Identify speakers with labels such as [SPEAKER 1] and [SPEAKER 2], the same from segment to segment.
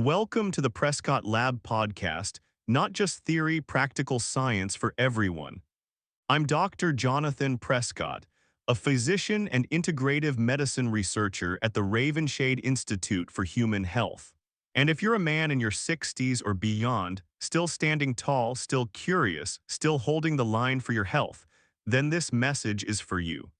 [SPEAKER 1] Welcome to the Prescott Lab podcast, not just theory, practical science for everyone. I'm Dr. Jonathan Prescott, a physician and integrative medicine researcher at the Ravenshade Institute for Human Health. And if you're a man in your 60s or beyond, still standing tall, still curious, still holding the line for your health, then this message is for you.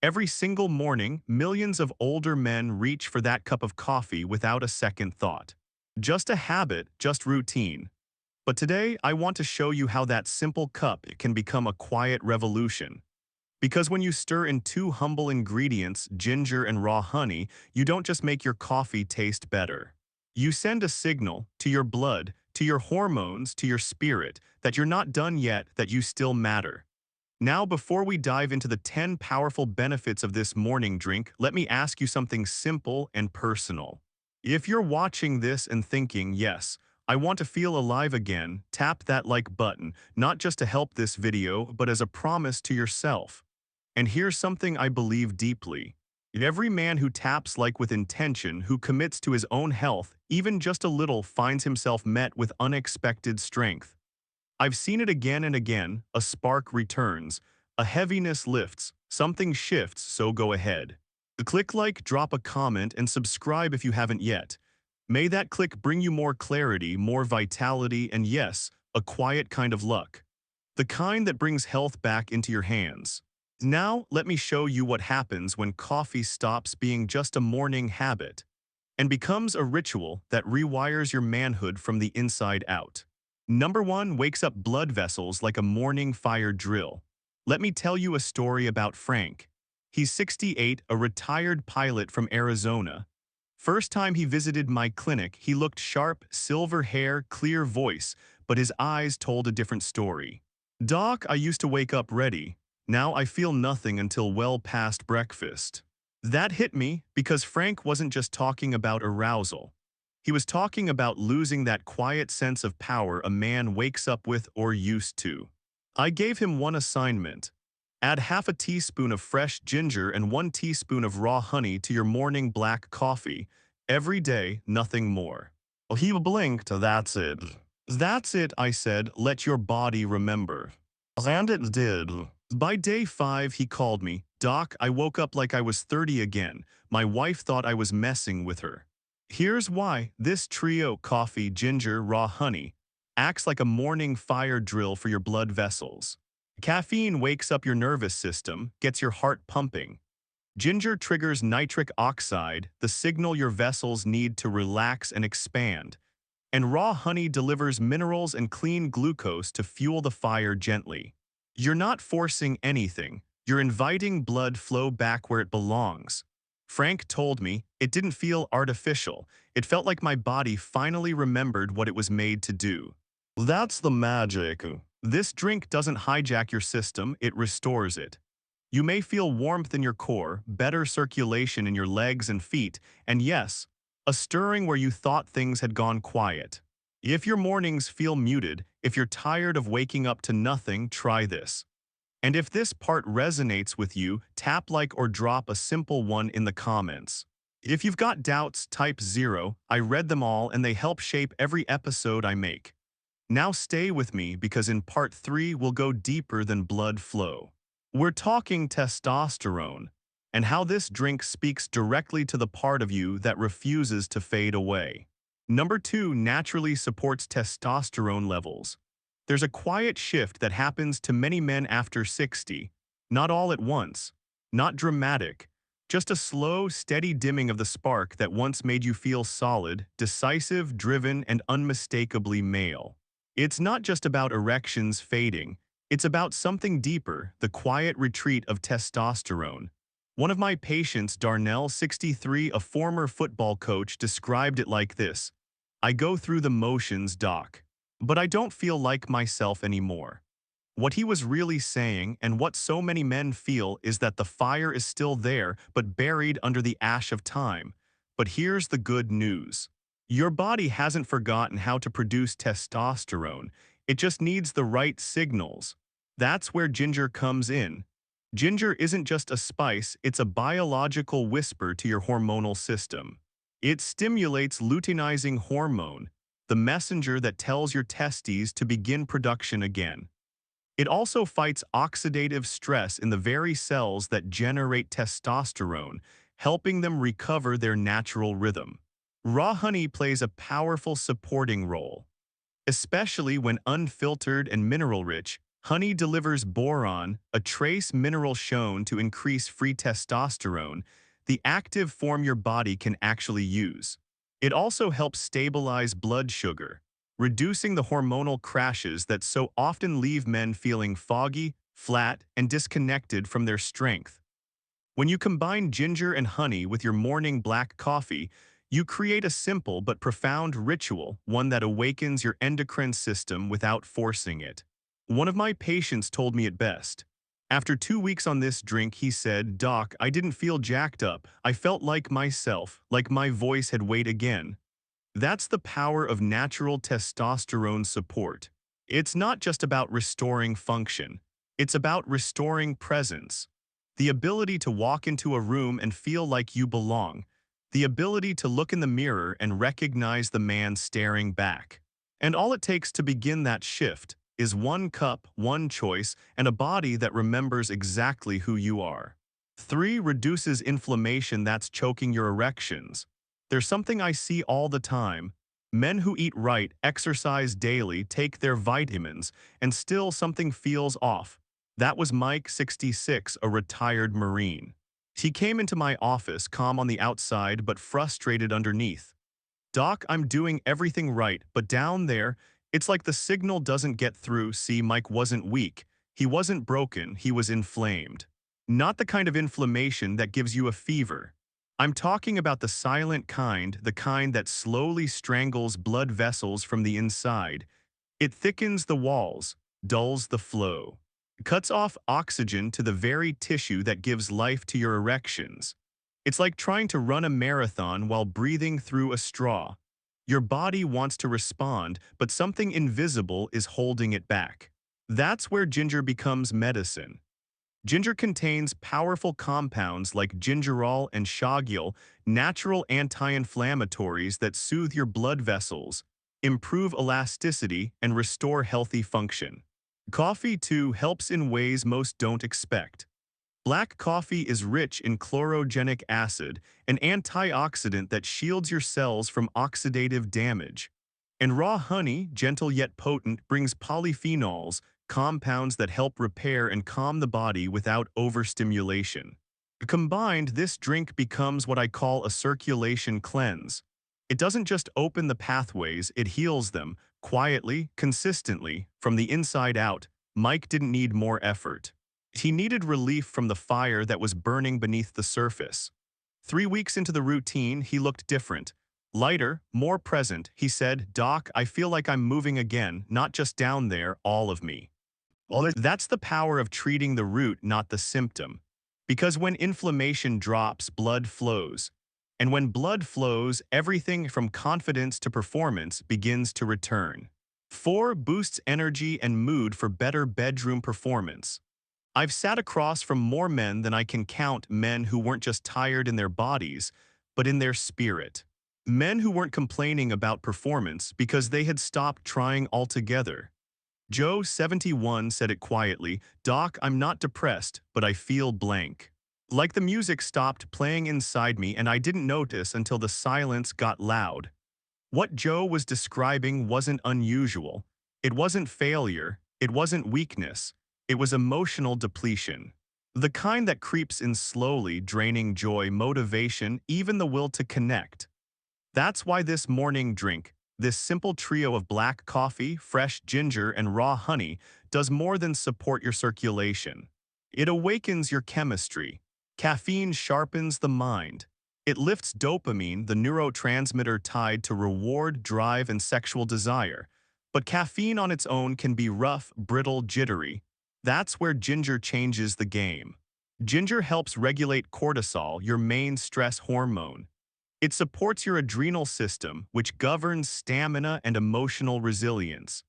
[SPEAKER 1] Every single morning, millions of older men reach for that cup of coffee without a second thought. Just a habit, just routine. But today, I want to show you how that simple cup can become a quiet revolution. Because when you stir in two humble ingredients, ginger and raw honey, you don't just make your coffee taste better. You send a signal to your blood, to your hormones, to your spirit, that you're not done yet, that you still matter. Now, before we dive into the 10 powerful benefits of this morning drink, let me ask you something simple and personal. If you're watching this and thinking, yes, I want to feel alive again, tap that like button, not just to help this video, but as a promise to yourself. And here's something I believe deeply. Every man who taps like with intention, who commits to his own health, even just a little, finds himself met with unexpected strength. I've seen it again and again. A spark returns, a heaviness lifts, something shifts, so go ahead. Click like, drop a comment, and subscribe if you haven't yet. May that click bring you more clarity, more vitality, and yes, a quiet kind of luck. The kind that brings health back into your hands. Now, let me show you what happens when coffee stops being just a morning habit and becomes a ritual that rewires your manhood from the inside out. Number 1, wakes up blood vessels like a morning fire drill. Let me tell you a story about Frank. He's 68, a retired pilot from Arizona. First time he visited my clinic, he looked sharp, silver hair, clear voice, but his eyes told a different story. "Doc, I used to wake up ready. Now I feel nothing until well past breakfast." That hit me because Frank wasn't just talking about arousal. He was talking about losing that quiet sense of power a man wakes up with or used to. I gave him one assignment. Add half a teaspoon of fresh ginger and 1 teaspoon of raw honey to your morning black coffee. Every day, nothing more. Well, he blinked. "That's it." "That's it," I said. "Let your body remember." And it did. By day 5, he called me. "Doc, I woke up like I was 30 again. My wife thought I was messing with her." Here's why. This trio, coffee, ginger, raw honey, acts like a morning fire drill for your blood vessels. Caffeine wakes up your nervous system, gets your heart pumping. Ginger triggers nitric oxide, the signal your vessels need to relax and expand. And raw honey delivers minerals and clean glucose to fuel the fire gently. You're not forcing anything. You're inviting blood flow back where it belongs. Frank told me it didn't feel artificial. It felt like my body finally remembered what it was made to do. That's the magic. This drink doesn't hijack your system, it restores it. You may feel warmth in your core, better circulation in your legs and feet, and yes, a stirring where you thought things had gone quiet. If your mornings feel muted, if you're tired of waking up to nothing, try this. And if this part resonates with you, tap like or drop a simple one in the comments. If you've got doubts, type 0. I read them all and they help shape every episode I make. Now stay with me because in part 3 we'll go deeper than blood flow. We're talking testosterone and how this drink speaks directly to the part of you that refuses to fade away. Number 2, naturally supports testosterone levels. There's a quiet shift that happens to many men after 60, not all at once, not dramatic, just a slow, steady dimming of the spark that once made you feel solid, decisive, driven, and unmistakably male. It's not just about erections fading, it's about something deeper, the quiet retreat of testosterone. One of my patients, Darnell, 63, a former football coach, described it like this: "I go through the motions, doc, but I don't feel like myself anymore." What he was really saying, and what so many men feel, is that the fire is still there, but buried under the ash of time. But here's the good news. Your body hasn't forgotten how to produce testosterone. It just needs the right signals. That's where ginger comes in. Ginger isn't just a spice, it's a biological whisper to your hormonal system. It stimulates luteinizing hormone, the messenger that tells your testes to begin production again. It also fights oxidative stress in the very cells that generate testosterone, helping them recover their natural rhythm. Raw honey plays a powerful supporting role. Especially when unfiltered and mineral-rich, honey delivers boron, a trace mineral shown to increase free testosterone, the active form your body can actually use. It also helps stabilize blood sugar, reducing the hormonal crashes that so often leave men feeling foggy, flat, and disconnected from their strength. When you combine ginger and honey with your morning black coffee, you create a simple but profound ritual, one that awakens your endocrine system without forcing it. One of my patients told me it best. After 2 weeks on this drink, he said, "Doc, I didn't feel jacked up. I felt like myself, like my voice had weight again." That's the power of natural testosterone support. It's not just about restoring function. It's about restoring presence. The ability to walk into a room and feel like you belong. The ability to look in the mirror and recognize the man staring back. And all it takes to begin that shift is one cup, one choice, and a body that remembers exactly who you are. 3. Reduces inflammation that's choking your erections. There's something I see all the time. Men who eat right, exercise daily, take their vitamins, and still something feels off. That was Mike, 66, a retired Marine. He came into my office, calm on the outside but frustrated underneath. "Doc, I'm doing everything right, but down there, it's like the signal doesn't get through." See, Mike wasn't weak. He wasn't broken, he was inflamed. Not the kind of inflammation that gives you a fever. I'm talking about the silent kind, the kind that slowly strangles blood vessels from the inside. It thickens the walls, dulls the flow, cuts off oxygen to the very tissue that gives life to your erections. It's like trying to run a marathon while breathing through a straw. Your body wants to respond, but something invisible is holding it back. That's where ginger becomes medicine. Ginger contains powerful compounds like gingerol and shagiol, natural anti-inflammatories that soothe your blood vessels, improve elasticity, and restore healthy function. Coffee, too, helps in ways most don't expect. Black coffee is rich in chlorogenic acid, an antioxidant that shields your cells from oxidative damage. And raw honey, gentle yet potent, brings polyphenols, compounds that help repair and calm the body without overstimulation. Combined, this drink becomes what I call a circulation cleanse. It doesn't just open the pathways, it heals them, quietly, consistently, from the inside out. Mike didn't need more effort. He needed relief from the fire that was burning beneath the surface. 3 weeks into the routine, he looked different. Lighter, more present. He said, "Doc, I feel like I'm moving again, not just down there, all of me." That's the power of treating the root, not the symptom. Because when inflammation drops, blood flows. And when blood flows, everything from confidence to performance begins to return. 4. Boosts energy and mood for better bedroom performance. I've sat across from more men than I can count, men who weren't just tired in their bodies, but in their spirit. Men who weren't complaining about performance because they had stopped trying altogether. Joe, 71, said it quietly, "Doc, I'm not depressed, but I feel blank." Like the music stopped playing inside me and I didn't notice until the silence got loud. What Joe was describing wasn't unusual. It wasn't failure. It wasn't weakness. It was emotional depletion. The kind that creeps in slowly, draining joy, motivation, even the will to connect. That's why this morning drink, this simple trio of black coffee, fresh ginger, and raw honey, does more than support your circulation. It awakens your chemistry. Caffeine sharpens the mind. It lifts dopamine, the neurotransmitter tied to reward, drive, and sexual desire. But caffeine on its own can be rough, brittle, jittery. That's where ginger changes the game. Ginger helps regulate cortisol, your main stress hormone. It supports your adrenal system, which governs stamina and emotional resilience.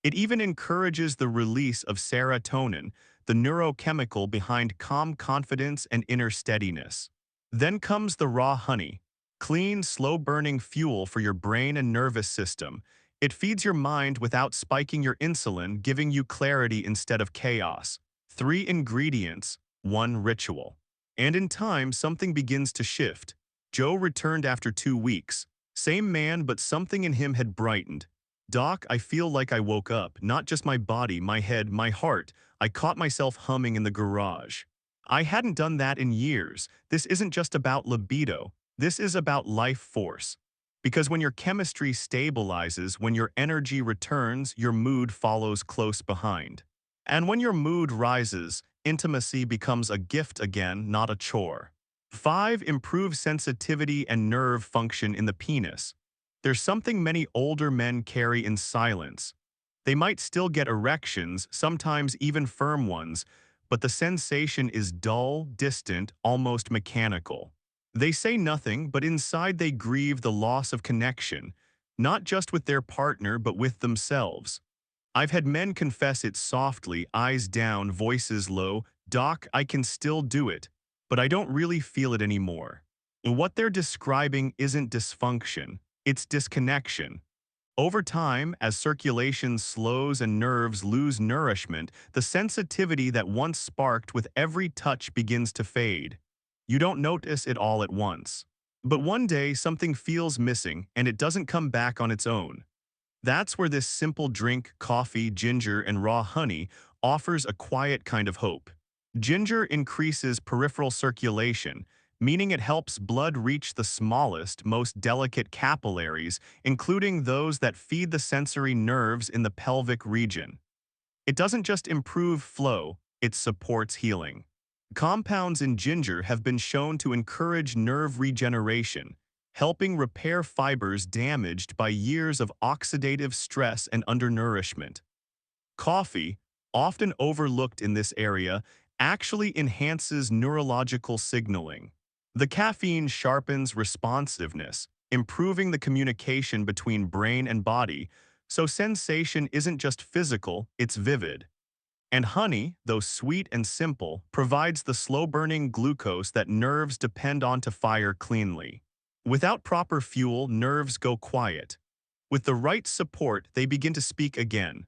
[SPEAKER 1] It even encourages the release of serotonin, the neurochemical behind calm confidence and inner steadiness. Then comes the raw honey. Clean, slow-burning fuel for your brain and nervous system. It feeds your mind without spiking your insulin, giving you clarity instead of chaos. 3 ingredients, 1 ritual. And in time, something begins to shift. Joe returned after 2 weeks. Same man, but something in him had brightened. Doc, I feel like I woke up, not just my body, my head, my heart. I caught myself humming in the garage. I hadn't done that in years. This isn't just about libido. This is about life force. Because when your chemistry stabilizes, when your energy returns, your mood follows close behind. And when your mood rises, intimacy becomes a gift again, not a chore. 5. Improve sensitivity and nerve function in the penis. There's something many older men carry in silence. They might still get erections, sometimes even firm ones, but the sensation is dull, distant, almost mechanical. They say nothing, but inside they grieve the loss of connection, not just with their partner, but with themselves. I've had men confess it softly, eyes down, voices low, "Doc, I can still do it, but I don't really feel it anymore." What they're describing isn't dysfunction, it's disconnection. Over time, as circulation slows and nerves lose nourishment, the sensitivity that once sparked with every touch begins to fade. You don't notice it all at once. But one day, something feels missing, and it doesn't come back on its own. That's where this simple drink, coffee, ginger, and raw honey, offers a quiet kind of hope. Ginger increases peripheral circulation, meaning it helps blood reach the smallest, most delicate capillaries, including those that feed the sensory nerves in the pelvic region. It doesn't just improve flow, it supports healing. Compounds in ginger have been shown to encourage nerve regeneration, helping repair fibers damaged by years of oxidative stress and undernourishment. Coffee, often overlooked in this area, actually enhances neurological signaling. The caffeine sharpens responsiveness, improving the communication between brain and body, so sensation isn't just physical, it's vivid. And honey, though sweet and simple, provides the slow-burning glucose that nerves depend on to fire cleanly. Without proper fuel, nerves go quiet. With the right support, they begin to speak again.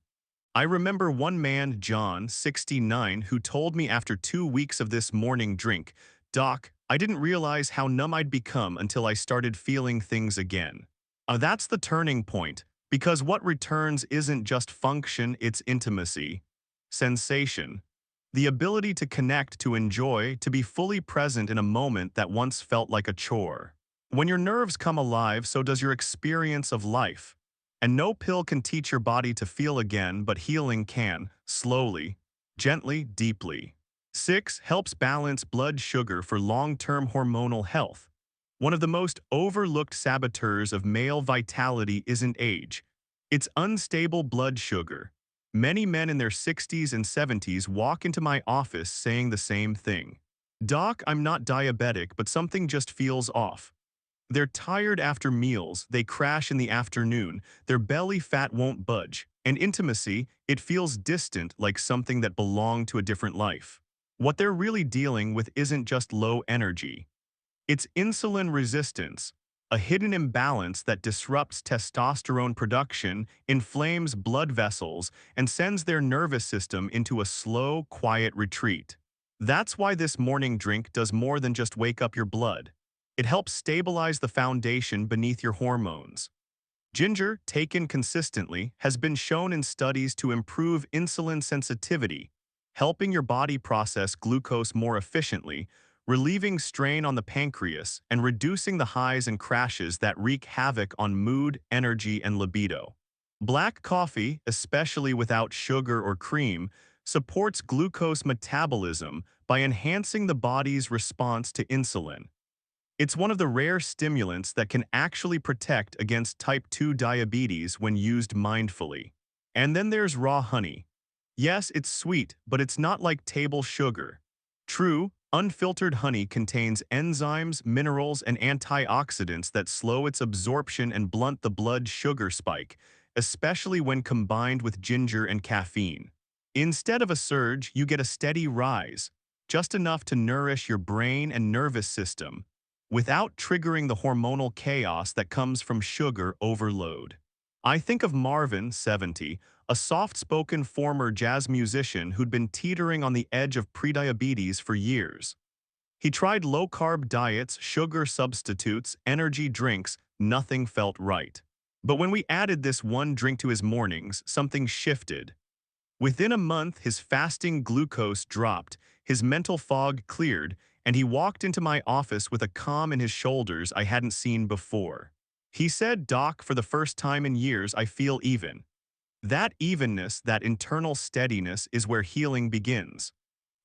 [SPEAKER 1] I remember one man, John, 69, who told me after 2 weeks of this morning drink, "Doc, I didn't realize how numb I'd become until I started feeling things again." That's the turning point, because what returns isn't just function, it's intimacy. Sensation. The ability to connect, to enjoy, to be fully present in a moment that once felt like a chore. When your nerves come alive, so does your experience of life. And no pill can teach your body to feel again, but healing can, slowly, gently, deeply. 6. Helps balance blood sugar for long-term hormonal health. One of the most overlooked saboteurs of male vitality isn't age. It's unstable blood sugar. Many men in their 60s and 70s walk into my office saying the same thing. "Doc, I'm not diabetic, but something just feels off." They're tired after meals, they crash in the afternoon, their belly fat won't budge, and intimacy, it feels distant, like something that belonged to a different life. What they're really dealing with isn't just low energy. It's insulin resistance, a hidden imbalance that disrupts testosterone production, inflames blood vessels, and sends their nervous system into a slow, quiet retreat. That's why this morning drink does more than just wake up your blood. It helps stabilize the foundation beneath your hormones. Ginger, taken consistently, has been shown in studies to improve insulin sensitivity, helping your body process glucose more efficiently, relieving strain on the pancreas, and reducing the highs and crashes that wreak havoc on mood, energy, and libido. Black coffee, especially without sugar or cream, supports glucose metabolism by enhancing the body's response to insulin. It's one of the rare stimulants that can actually protect against type 2 diabetes when used mindfully. And then there's raw honey. Yes, it's sweet, but it's not like table sugar. True, unfiltered honey contains enzymes, minerals, and antioxidants that slow its absorption and blunt the blood sugar spike, especially when combined with ginger and caffeine. Instead of a surge, you get a steady rise, just enough to nourish your brain and nervous system. without triggering the hormonal chaos that comes from sugar overload. I think of Marvin, 70, a soft-spoken former jazz musician who'd been teetering on the edge of prediabetes for years. He tried low-carb diets, sugar substitutes, energy drinks. Nothing felt right. But when we added this one drink to his mornings, something shifted. Within a month, his fasting glucose dropped, his mental fog cleared, and he walked into my office with a calm in his shoulders I hadn't seen before. He said, "Doc, for the first time in years, I feel even." That evenness, that internal steadiness, is where healing begins.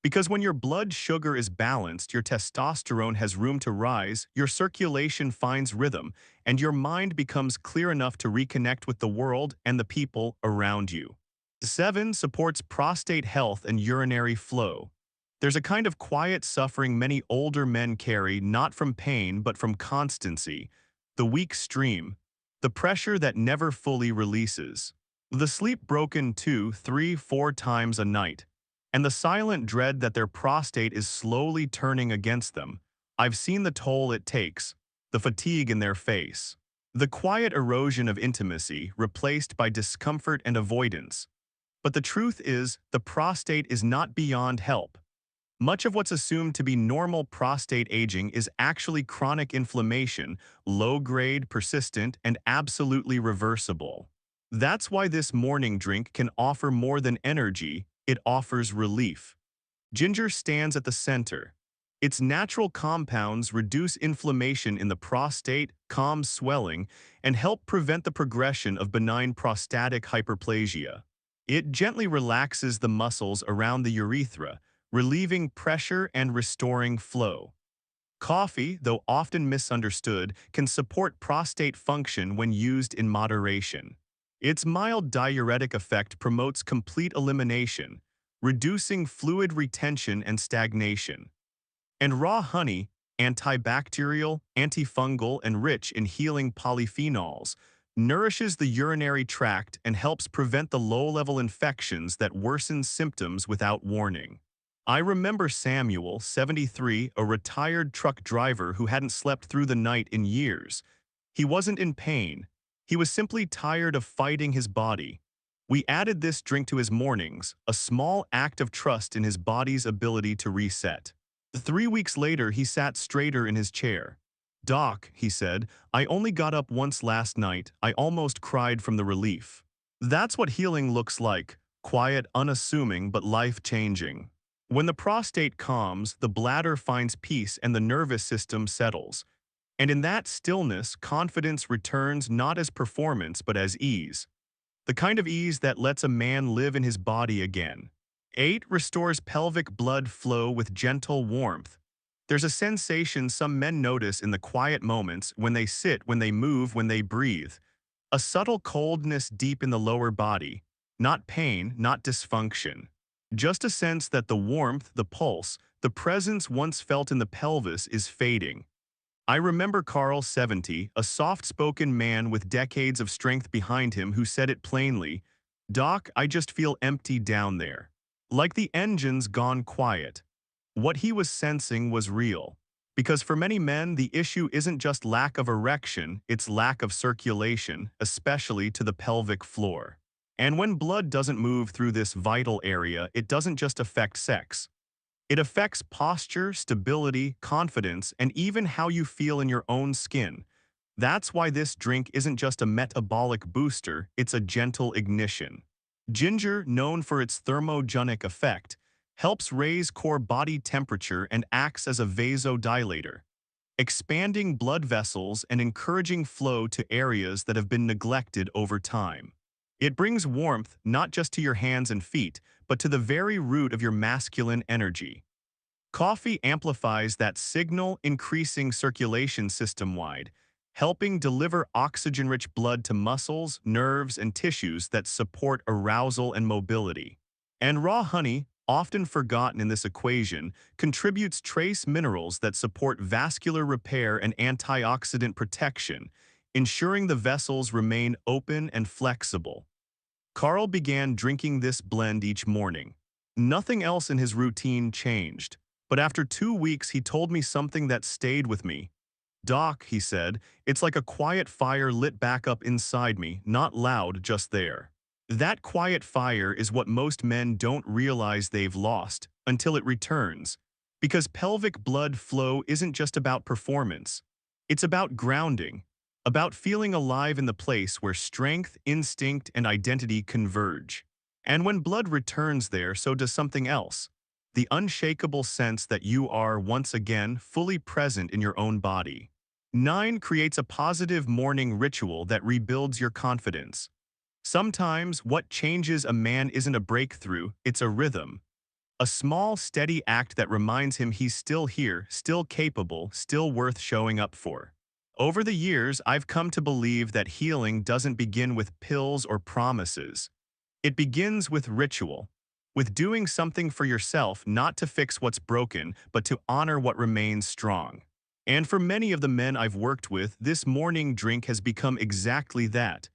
[SPEAKER 1] Because when your blood sugar is balanced, your testosterone has room to rise, your circulation finds rhythm, and your mind becomes clear enough to reconnect with the world and the people around you. 7 supports prostate health and urinary flow. There's a kind of quiet suffering many older men carry, not from pain but from constancy, the weak stream, the pressure that never fully releases, the sleep broken 2, 3, 4 times a night, and the silent dread that their prostate is slowly turning against them. I've seen the toll it takes, the fatigue in their face, the quiet erosion of intimacy replaced by discomfort and avoidance. But the truth is, the prostate is not beyond help. Much of what's assumed to be normal prostate aging is actually chronic inflammation, low-grade, persistent, and absolutely reversible. That's why this morning drink can offer more than energy, it offers relief. Ginger stands at the center. Its natural compounds reduce inflammation in the prostate, calm swelling, and help prevent the progression of benign prostatic hyperplasia. It gently relaxes the muscles around the urethra, relieving pressure and restoring flow. Coffee, though often misunderstood, can support prostate function when used in moderation. Its mild diuretic effect promotes complete elimination, reducing fluid retention and stagnation. And raw honey, antibacterial, antifungal, and rich in healing polyphenols, nourishes the urinary tract and helps prevent the low-level infections that worsen symptoms without warning. I remember Samuel, 73, a retired truck driver who hadn't slept through the night in years. He wasn't in pain. He was simply tired of fighting his body. We added this drink to his mornings, a small act of trust in his body's ability to reset. 3 weeks later, he sat straighter in his chair. "Doc," he said, "I only got up once last night. I almost cried from the relief." That's what healing looks like, quiet, unassuming, but life-changing. When the prostate calms, the bladder finds peace and the nervous system settles. And in that stillness, confidence returns not as performance but as ease. The kind of ease that lets a man live in his body again. 8 restores pelvic blood flow with gentle warmth. There's a sensation some men notice in the quiet moments, when they sit, when they move, when they breathe. A subtle coldness deep in the lower body. Not pain, not dysfunction. Just a sense that the warmth, the pulse, the presence once felt in the pelvis is fading. I remember Carl, 70, a soft-spoken man with decades of strength behind him who said it plainly, "Doc, I just feel empty down there. Like the engine's gone quiet." What he was sensing was real. Because for many men, the issue isn't just lack of erection, it's lack of circulation, especially to the pelvic floor. And when blood doesn't move through this vital area, it doesn't just affect sex. It affects posture, stability, confidence, and even how you feel in your own skin. That's why this drink isn't just a metabolic booster, it's a gentle ignition. Ginger, known for its thermogenic effect, helps raise core body temperature and acts as a vasodilator, expanding blood vessels and encouraging flow to areas that have been neglected over time. It brings warmth not just to your hands and feet, but to the very root of your masculine energy. Coffee amplifies that signal, increasing circulation system-wide, helping deliver oxygen-rich blood to muscles, nerves, and tissues that support arousal and mobility. And raw honey, often forgotten in this equation, contributes trace minerals that support vascular repair and antioxidant protection, ensuring the vessels remain open and flexible. Carl began drinking this blend each morning. Nothing else in his routine changed, but after 2 weeks he told me something that stayed with me. "Doc," he said, "it's like a quiet fire lit back up inside me, not loud, just there." That quiet fire is what most men don't realize they've lost until it returns. Because pelvic blood flow isn't just about performance. It's about grounding, about feeling alive in the place where strength, instinct, and identity converge. And when blood returns there, so does something else. The unshakable sense that you are, once again, fully present in your own body. 9 creates a positive morning ritual that rebuilds your confidence. Sometimes what changes a man isn't a breakthrough, it's a rhythm. A small, steady act that reminds him he's still here, still capable, still worth showing up for. Over the years, I've come to believe that healing doesn't begin with pills or promises. It begins with ritual, with doing something for yourself not to fix what's broken, but to honor what remains strong. And for many of the men I've worked with, this morning drink has become exactly that.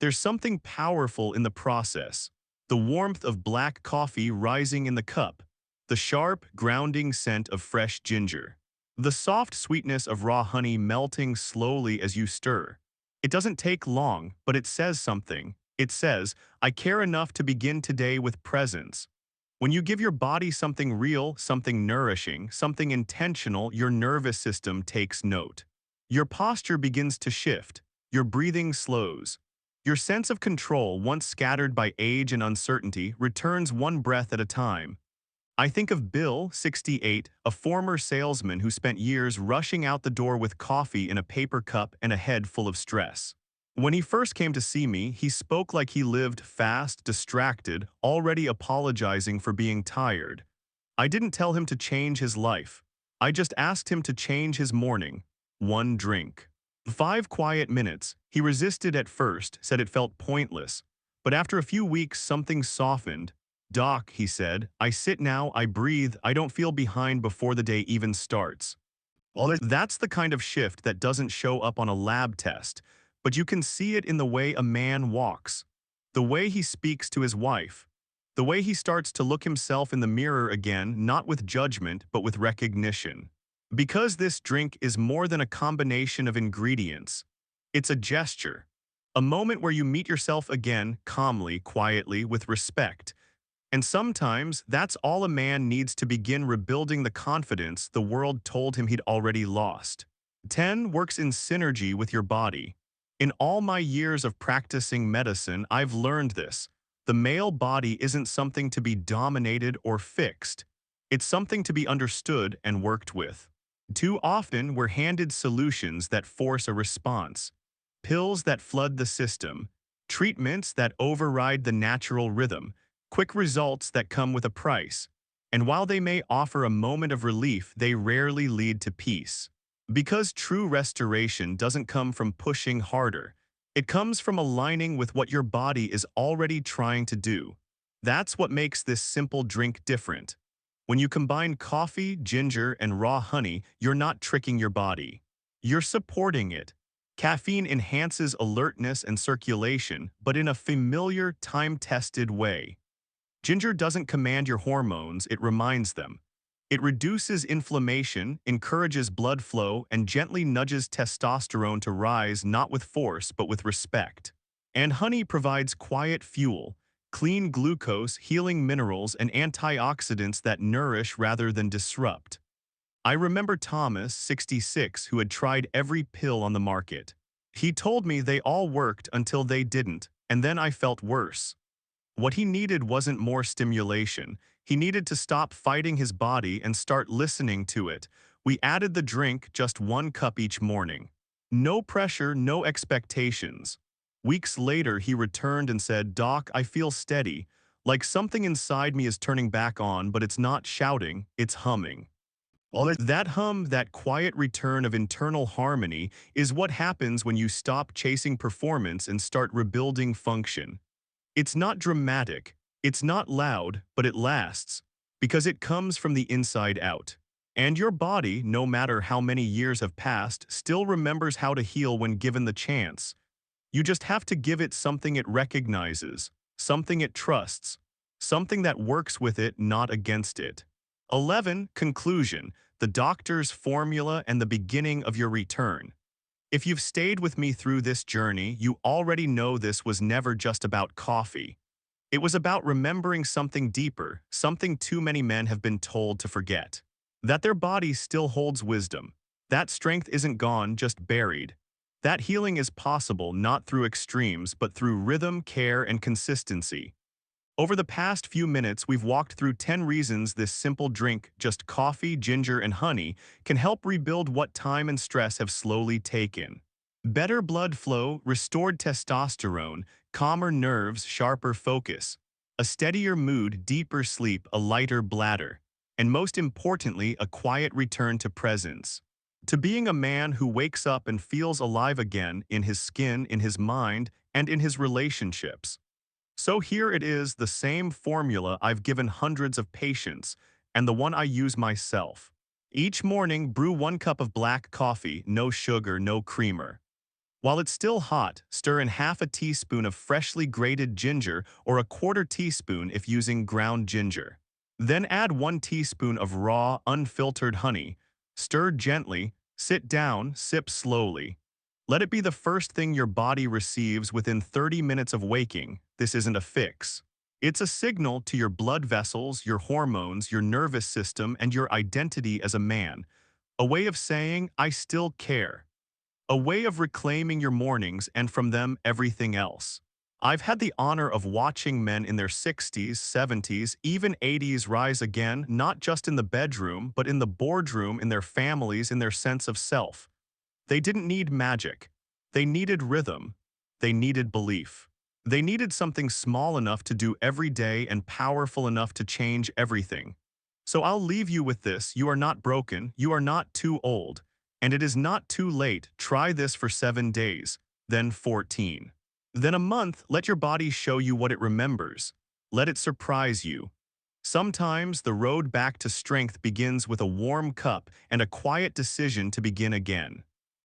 [SPEAKER 1] There's something powerful in the process. The warmth of black coffee rising in the cup, the sharp, grounding scent of fresh ginger, the soft sweetness of raw honey melting slowly as you stir. It doesn't take long, but it says something. It says, "I care enough to begin today with presence." When you give your body something real, something nourishing, something intentional, your nervous system takes note. Your posture begins to shift. Your breathing slows. Your sense of control, once scattered by age and uncertainty, returns one breath at a time. I think of Bill, 68, a former salesman who spent years rushing out the door with coffee in a paper cup and a head full of stress. When he first came to see me, he spoke like he lived fast, distracted, already apologizing for being tired. I didn't tell him to change his life. I just asked him to change his morning. One drink. 5 quiet minutes. He resisted at first, said it felt pointless. But after a few weeks, something softened. "Doc," he said, "I sit now, I breathe, I don't feel behind before the day even starts." Well, that's the kind of shift that doesn't show up on a lab test, but you can see it in the way a man walks, the way he speaks to his wife, the way he starts to look himself in the mirror again, not with judgment, but with recognition. Because this drink is more than a combination of ingredients. It's a gesture, a moment where you meet yourself again, calmly, quietly, with respect. And sometimes that's all a man needs to begin rebuilding the confidence the world told him he'd already lost. 10 works in synergy with your body. In all my years of practicing medicine, I've learned this. The male body isn't something to be dominated or fixed. It's something to be understood and worked with. Too often, we're handed solutions that force a response. Pills that flood the system. Treatments that override the natural rhythm. Quick results that come with a price. And while they may offer a moment of relief, they rarely lead to peace. Because true restoration doesn't come from pushing harder. It comes from aligning with what your body is already trying to do. That's what makes this simple drink different. When you combine coffee, ginger, and raw honey, you're not tricking your body. You're supporting it. Caffeine enhances alertness and circulation, but in a familiar, time-tested way. Ginger doesn't command your hormones, it reminds them. It reduces inflammation, encourages blood flow, and gently nudges testosterone to rise not with force but with respect. And honey provides quiet fuel, clean glucose, healing minerals, and antioxidants that nourish rather than disrupt. I remember Thomas, 66, who had tried every pill on the market. He told me they all worked until they didn't, and then I felt worse. What he needed wasn't more stimulation. He needed to stop fighting his body and start listening to it. We added the drink, just 1 cup each morning. No pressure, no expectations. Weeks later, he returned and said, "Doc, I feel steady, like something inside me is turning back on, but it's not shouting, it's humming." Well, that hum, that quiet return of internal harmony, is what happens when you stop chasing performance and start rebuilding function. It's not dramatic, it's not loud, but it lasts, because it comes from the inside out. And your body, no matter how many years have passed, still remembers how to heal when given the chance. You just have to give it something it recognizes, something it trusts, something that works with it, not against it. 11. Conclusion. the doctor's formula, and the beginning of your return. If you've stayed with me through this journey, you already know this was never just about coffee. It was about remembering something deeper, something too many men have been told to forget. That their body still holds wisdom. That strength isn't gone, just buried. That healing is possible not through extremes, but through rhythm, care, and consistency. Over the past few minutes, we've walked through 10 reasons this simple drink, just coffee, ginger, and honey, can help rebuild what time and stress have slowly taken. Better blood flow, restored testosterone, calmer nerves, sharper focus, a steadier mood, deeper sleep, a lighter bladder, and most importantly, a quiet return to presence. To being a man who wakes up and feels alive again in his skin, in his mind, and in his relationships. So here it is, the same formula I've given hundreds of patients, and the one I use myself. Each morning, brew 1 cup of black coffee, no sugar, no creamer. While it's still hot, stir in half a teaspoon of freshly grated ginger or a quarter teaspoon if using ground ginger. Then add 1 teaspoon of raw, unfiltered honey. Stir gently, sit down, sip slowly. Let it be the first thing your body receives within 30 minutes of waking. This isn't a fix. It's a signal to your blood vessels, your hormones, your nervous system, and your identity as a man. A way of saying, I still care. A way of reclaiming your mornings and from them everything else. I've had the honor of watching men in their 60s, 70s, even 80s rise again, not just in the bedroom, but in the boardroom, in their families, in their sense of self. They didn't need magic. They needed rhythm. They needed belief. They needed something small enough to do every day and powerful enough to change everything. So I'll leave you with this. You are not broken. You are not too old. And it is not too late. Try this for 7 days, then 14. Then a month, let your body show you what it remembers. Let it surprise you. Sometimes the road back to strength begins with a warm cup and a quiet decision to begin again.